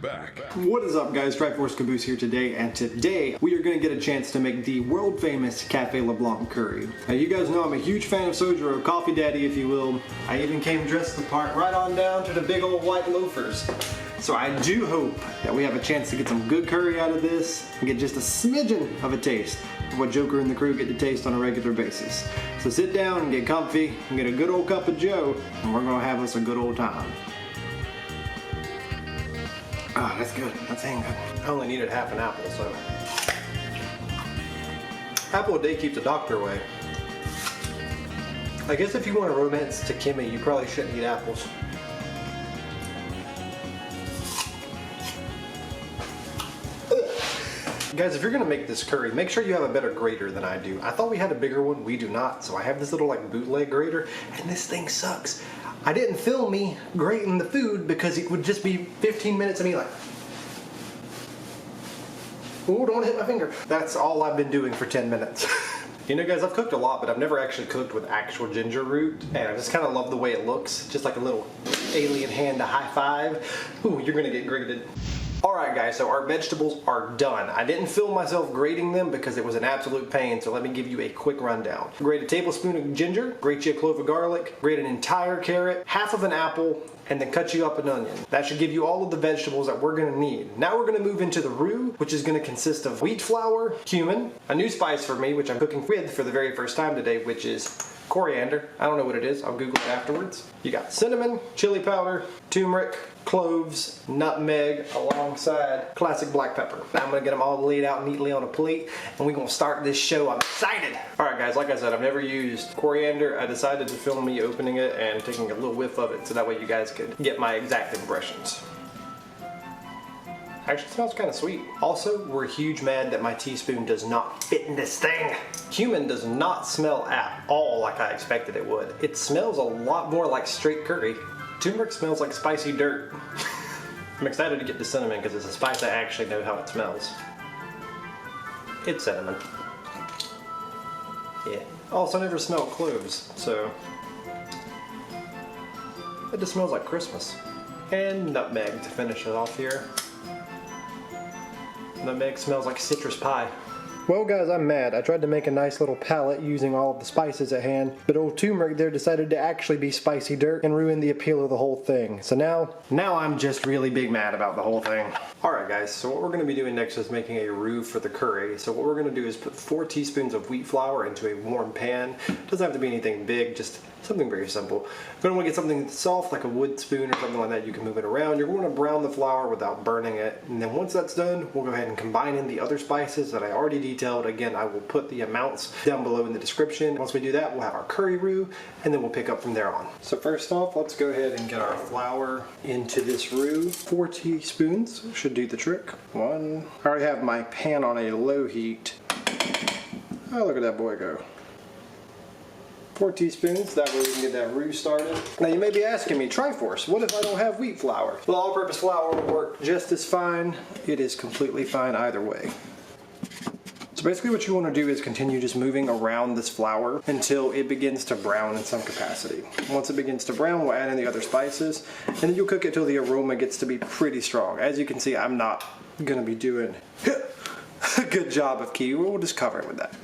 back. What is up, guys? TriforceCaboose here today, and today we are going to get a chance to make the world famous Cafe LeBlanc curry. Now, you guys know I'm a huge fan of Sojiro, coffee daddy if you will. I even came dressed the part right on down to the big old white loafers. So I do hope that we have a chance to get some good curry out of this and get just a smidgen of a taste of what Joker and the crew get to taste on a regular basis. So sit down and get comfy and get a good old cup of joe, and we're going to have us a good old time. Ah, that's good. That's ain't good. I only needed half an apple, so. Apple a day keeps the doctor away. I guess if you want to romance to Cumin, you probably shouldn't eat apples. Guys, if you're gonna make this curry, make sure you have a better grater than I do. I thought we had a bigger one, we do not. So I have this little like bootleg grater, and this thing sucks. I didn't film me grating the food because it would just be 15 minutes of me like, oh, don't hit my finger. That's all I've been doing for 10 minutes. You know, guys, I've cooked a lot, but I've never actually cooked with actual ginger root, and I just kind of love the way it looks. Just like a little alien hand to high five. Ooh, you're gonna get grated. Alright guys, so our vegetables are done. I didn't film myself grating them because it was an absolute pain, so let me give you a quick rundown. Grate a tablespoon of ginger, grate you a clove of garlic, grate an entire carrot, half of an apple, and then cut you up an onion. That should give you all of the vegetables that we're gonna need. Now we're gonna move into the roux, which is gonna consist of wheat flour, cumin, a new spice for me, which I'm cooking with for the very first time today, which is coriander. I don't know what it is, I'll Google it afterwards. You got cinnamon, chili powder, turmeric, cloves, nutmeg, alongside classic black pepper. Now I'm gonna get them all laid out neatly on a plate, and we're gonna start this show. I'm excited! Alright guys, like I said, I've never used coriander. I decided to film me opening it and taking a little whiff of it so that way you guys could get my exact impressions. Actually, it smells kind of sweet. Also, we're huge mad that my teaspoon does not fit in this thing. Cumin does not smell at all like I expected it would. It smells a lot more like straight curry. Turmeric smells like spicy dirt. I'm excited to get the cinnamon because it's a spice I actually know how it smells. It's cinnamon. Yeah. Also, I never smelled cloves, so it just smells like Christmas. And nutmeg to finish it off here. Nutmeg smells like citrus pie. Well guys, I'm mad. I tried to make a nice little palette using all of the spices at hand, but old turmeric there decided to actually be spicy dirt and ruin the appeal of the whole thing. So now I'm just really big mad about the whole thing. Alright guys, so what we're going to be doing next is making a roux for the curry. So what we're going to do is put 4 teaspoons of wheat flour into a warm pan. It doesn't have to be anything big, just something very simple. If you want to get something soft like a wood spoon or something like that, you can move it around. You're going to brown the flour without burning it. And then once that's done, we'll go ahead and combine in the other spices that I already detailed. Again, I will put the amounts down below in the description. Once we do that, we'll have our curry roux, and then we'll pick up from there on. So first off, let's go ahead and get our flour into this roux. 4 teaspoons should do the trick. 1. I already have my pan on a low heat. Oh, look at that boy go. 4 teaspoons, that way we can get that roux started. Now you may be asking me, Triforce, what if I don't have wheat flour? Well, all-purpose flour will work just as fine. It is completely fine either way. So basically what you want to do is continue just moving around this flour until it begins to brown in some capacity. Once it begins to brown, we'll add in the other spices, and then you'll cook it till the aroma gets to be pretty strong. As you can see, I'm not going to be doing a good job of kiwi. We'll just cover it with that.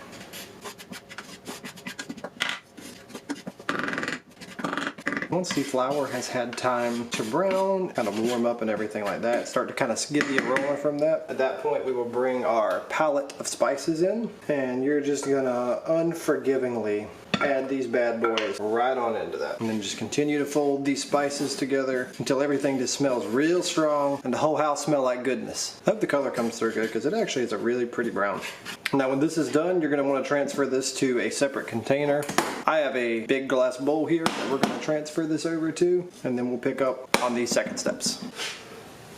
Once the flour has had time to brown, kind of warm up and everything like that, start to kind of get the aroma from that. At that point, we will bring our palette of spices in, and you're just gonna unforgivingly add these bad boys right on into that. And then just continue to fold these spices together until everything just smells real strong and the whole house smells like goodness. I hope the color comes through good because it actually is a really pretty brown. Now when this is done, you're going to want to transfer this to a separate container. I have a big glass bowl here that we're going to transfer this over to, and then we'll pick up on these second steps.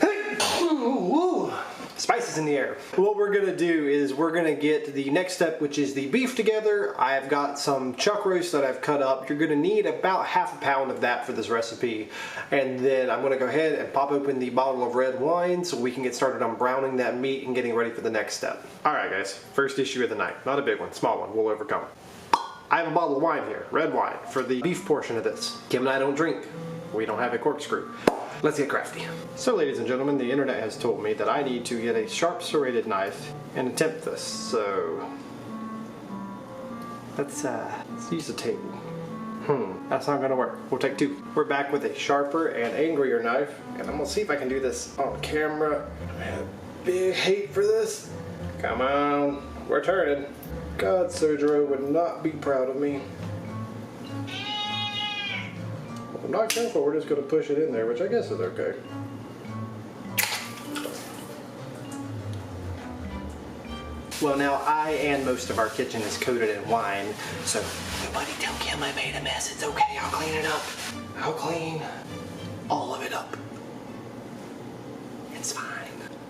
Hey! Ooh, spices in the air. What we're gonna do is we're gonna get the next step, which is the beef together. I've got some chuck roast that I've cut up. You're gonna need about ½ pound of that for this recipe. And then I'm gonna go ahead and pop open the bottle of red wine so we can get started on browning that meat and getting ready for the next step. All right guys, first issue of the night. Not a big one, small one, we'll overcome it. I have a bottle of wine here, red wine, for the beef portion of this. Kim and I don't drink. We don't have a corkscrew. let's get crafty. So ladies and gentlemen, the internet has told me that I need to get a sharp serrated knife and attempt this. So let's use the table. That's not gonna work. We'll take two. We're back with a sharper and angrier knife, and I'm gonna see if I can do this on camera. I have big hate for this. Come on, we're turning. God, Sojiro would not be proud of me. If I'm not careful, we're just gonna push it in there, which I guess is okay. Well, now I and most of our kitchen is coated in wine, so nobody tell Kim I made a mess. It's okay, I'll clean it up. I'll clean all of it up. It's fine.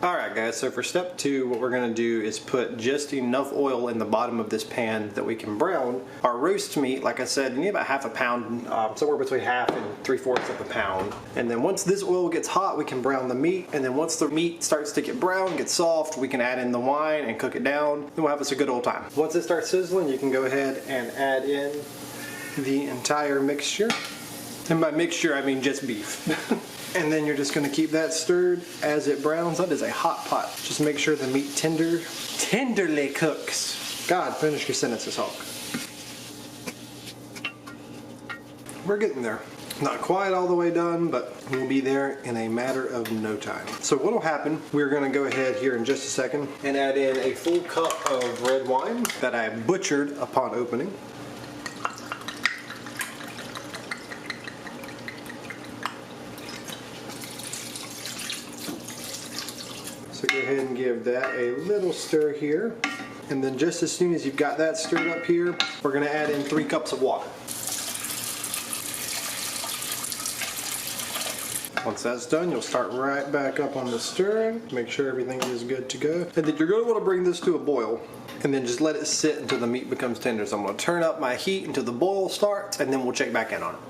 Alright guys, so for step 2, what we're going to do is put just enough oil in the bottom of this pan that we can brown our roast meat. Like I said, you need about half a pound, somewhere between half and 3/4 of a pound. And then once this oil gets hot, we can brown the meat. And then once the meat starts to get brown, get soft, we can add in the wine and cook it down. Then we'll have us a good old time. Once it starts sizzling, you can go ahead and add in the entire mixture. And by mixture, I mean just beef. And then you're just going to keep that stirred as it browns. That is a hot pot. Just make sure the meat tenderly cooks. God, finish your sentences, Hulk. We're getting there. Not quite all the way done, but we'll be there in a matter of no time. So what'll happen, we're going to go ahead here in just a second and add in a full cup of red wine that I butchered upon opening. So go ahead and give that a little stir here. And then just as soon as you've got that stirred up here, we're going to add in 3 cups of water. Once that's done, you'll start right back up on the stirring. Make sure everything is good to go. And then you're going to want to bring this to a boil. And then just let it sit until the meat becomes tender. So I'm going to turn up my heat until the boil starts, and then we'll check back in on it.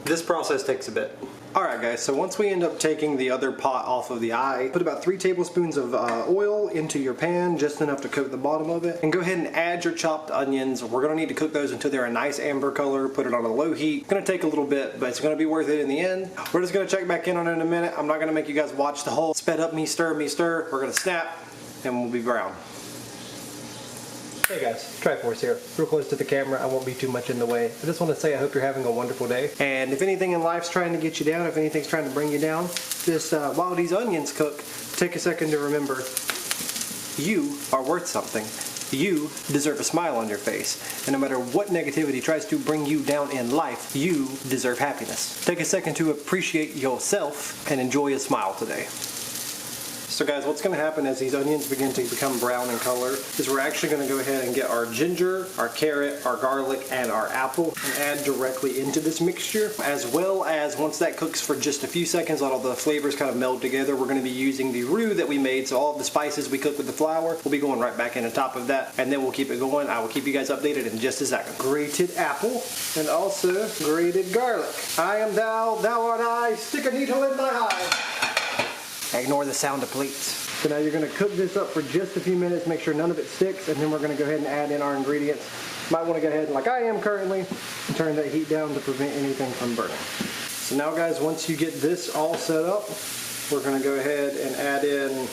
This process takes a bit. Alright guys, so once we end up taking the other pot off of the eye, put about 3 tablespoons of oil into your pan, just enough to coat the bottom of it, and go ahead and add your chopped onions. We're going to need to cook those until they're a nice amber color. Put it on a low heat. It's going to take a little bit, but it's going to be worth it in the end. We're just going to check back in on it in a minute. I'm not going to make you guys watch the whole sped up me stir. We're going to snap, and we'll be brown. Hey guys, Triforce here. Real close to the camera, I won't be too much in the way. I just want to say I hope you're having a wonderful day. And if anything in life's trying to get you down, if anything's trying to bring you down, just while these onions cook, take a second to remember you are worth something. You deserve a smile on your face. And no matter what negativity tries to bring you down in life, you deserve happiness. Take a second to appreciate yourself and enjoy a smile today. So guys, what's going to happen as these onions begin to become brown in color is we're actually going to go ahead and get our ginger, our carrot, our garlic, and our apple and add directly into this mixture. As well as once that cooks for just a few seconds, let all the flavors kind of meld together, we're going to be using the roux that we made. So all of the spices we cooked with the flour will be going right back in on top of that, and then we'll keep it going. I will keep you guys updated in just a second. Grated apple and also grated garlic. I am thou, thou art I, stick a needle in my eye. Ignore the sound of plates. So now you're going to cook this up for just a few minutes, make sure none of it sticks, and then we're going to go ahead and add in our ingredients. Might want to go ahead, like I am currently, and turn that heat down to prevent anything from burning. So now guys, once you get this all set up, we're going to go ahead and add in,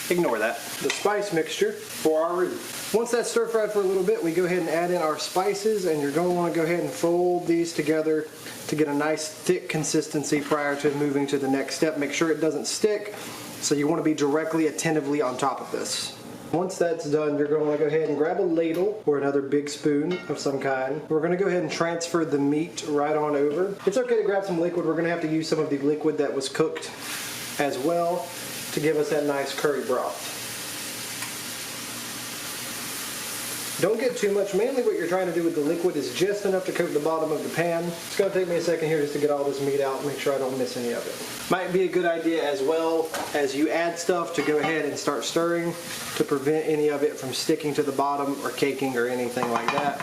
ignore that, the spice mixture for our roux. Once that's stir fried for a little bit, we go ahead and add in our spices, and you're going to want to go ahead and fold these together to get a nice thick consistency prior to moving to the next step. Make sure it doesn't stick, so you want to be directly attentively on top of this. Once that's done, you're going to want to go ahead and grab a ladle or another big spoon of some kind. We're going to go ahead and transfer the meat right on over. It's okay to grab some liquid. We're going to have to use some of the liquid that was cooked as well to give us that nice curry broth. Don't get too much. Mainly what you're trying to do with the liquid is just enough to coat the bottom of the pan. It's going to take me a second here just to get all this meat out and make sure I don't miss any of it. Might be a good idea as well as you add stuff to go ahead and start stirring to prevent any of it from sticking to the bottom or caking or anything like that.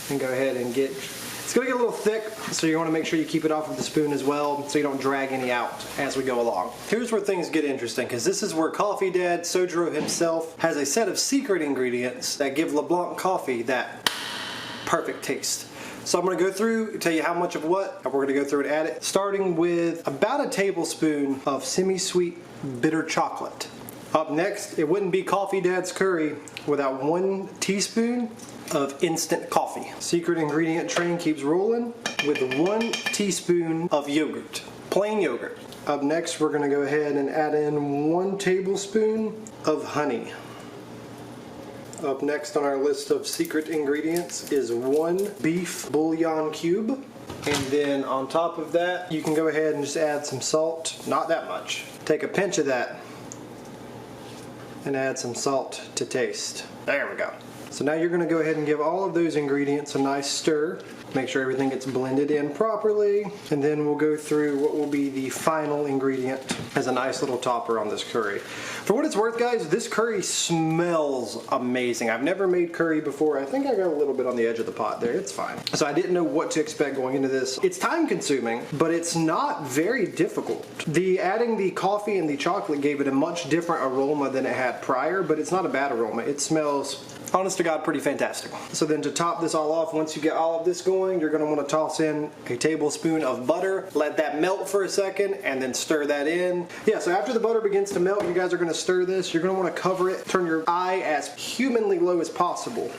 And go ahead and get... It's going to get a little thick, so you want to make sure you keep it off of the spoon as well so you don't drag any out as we go along. Here's where things get interesting, because this is where Coffee Dad, Sojiro himself, has a set of secret ingredients that give LeBlanc coffee that perfect taste. So I'm gonna go through, tell you how much of what, and we're gonna go through and add it. Starting with about a tablespoon of semi-sweet bitter chocolate. Up next, it wouldn't be Coffee Dad's curry without 1 teaspoon of instant coffee. Secret ingredient train keeps rolling with 1 teaspoon of yogurt, plain yogurt. Up next, we're gonna go ahead and add in 1 tablespoon of honey. Up next on our list of secret ingredients is 1 beef bouillon cube. And then on top of that, you can go ahead and just add some salt, not that much. Take a pinch of that and add some salt to taste. There we go. So now you're gonna go ahead and give all of those ingredients a nice stir. Make sure everything gets blended in properly. And then we'll go through what will be the final ingredient as a nice little topper on this curry. For what it's worth, guys, this curry smells amazing. I've never made curry before. I think I got a little bit on the edge of the pot there. It's fine. So I didn't know what to expect going into this. It's time consuming, but it's not very difficult. Adding the coffee and the chocolate gave it a much different aroma than it had prior, but it's not a bad aroma. It smells, honest to God, pretty fantastic. So then to top this all off, once you get all of this going, you're gonna wanna toss in a tablespoon of butter, let that melt for a second, and then stir that in. Yeah, so after the butter begins to melt, you guys are gonna stir this. You're gonna wanna cover it, turn your eye as humanly low as possible.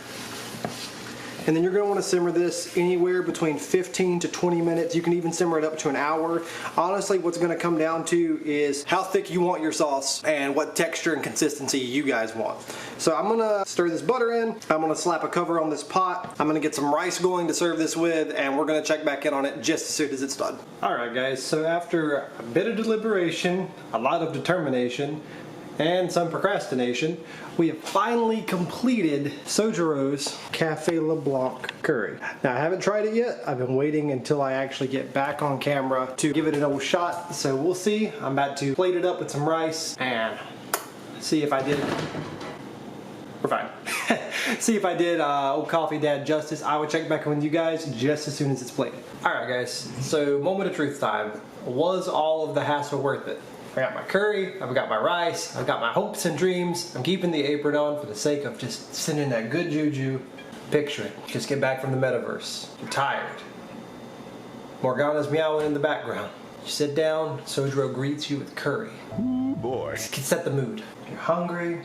And then you're gonna wanna simmer this anywhere between 15 to 20 minutes. You can even simmer it up to an hour. Honestly, what's gonna come down to is how thick you want your sauce and what texture and consistency you guys want. So I'm gonna stir this butter in. I'm gonna slap a cover on this pot. I'm gonna get some rice going to serve this with, and we're gonna check back in on it just as soon as it's done. All right, guys, so after a bit of deliberation, a lot of determination, and some procrastination, we have finally completed Sojiro's Cafe LeBlanc curry. Now, I haven't tried it yet. I've been waiting until I actually get back on camera to give it an old shot, so we'll see. I'm about to plate it up with some rice and see if I did it. We're fine. See if I did old Coffee Dad justice. I will check back with you guys just as soon as it's plated. All right, guys, so moment of truth time. Was all of the hassle worth it? I got my curry, I've got my rice, I've got my hopes and dreams. I'm keeping the apron on for the sake of just sending that good juju. Picture it, just get back from the metaverse. You're tired. Morgana's meowing in the background. You sit down, Sojiro greets you with curry. Ooh, boy. Just set the mood. You're hungry,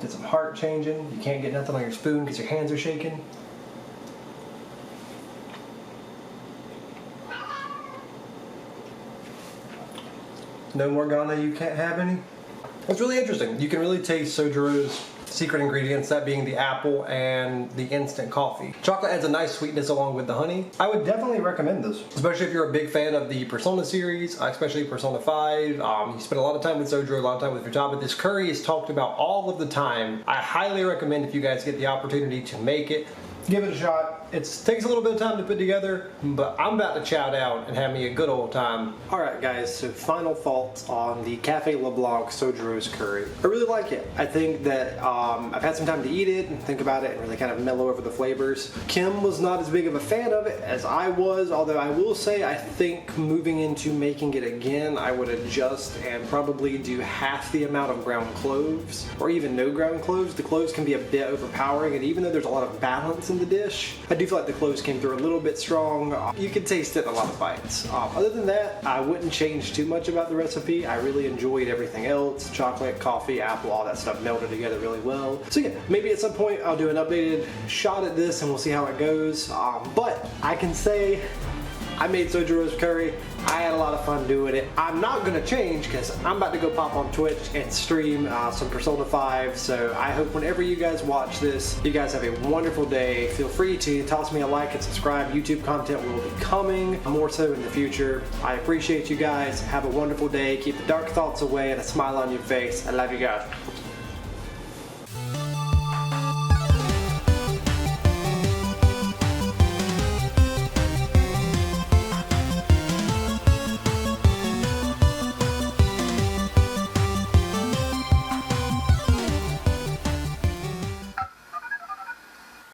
did some heart changing, you can't get nothing on your spoon because your hands are shaking. No Morgana, you can't have any? It's really interesting. You can really taste Sojiro's secret ingredients, that being the apple and the instant coffee. Chocolate adds a nice sweetness along with the honey. I would definitely recommend this, especially if you're a big fan of the Persona series, especially Persona 5. You spend a lot of time with Sojiro, a lot of time with Futaba. This curry is talked about all of the time. I highly recommend if you guys get the opportunity to make it, give it a shot. It takes a little bit of time to put together, but I'm about to chow down and have me a good old time. Alright guys, so final thoughts on the Cafe LeBlanc Sojiro's curry. I really like it. I think that I've had some time to eat it and think about it and really kind of mellow over the flavors. Kim was not as big of a fan of it as I was, although I will say I think moving into making it again, I would adjust and probably do half the amount of ground cloves, or even no ground cloves. The cloves can be a bit overpowering, and even though there's a lot of balance in the dish, I do feel like the cloves came through a little bit strong. You can taste it in a lot of bites. Other than that, I wouldn't change too much about the recipe. I really enjoyed everything else. Chocolate, coffee, apple, all that stuff melded together really well. So yeah, maybe at some point I'll do an updated shot at this and we'll see how it goes. But I can say I made Sojiro's curry. I had a lot of fun doing it. I'm not gonna change because I'm about to go pop on Twitch and stream some Persona 5. So I hope whenever you guys watch this, you guys have a wonderful day. Feel free to toss me a like and subscribe. YouTube content will be coming more so in the future. I appreciate you guys. Have a wonderful day. Keep the dark thoughts away and a smile on your face. I love you guys.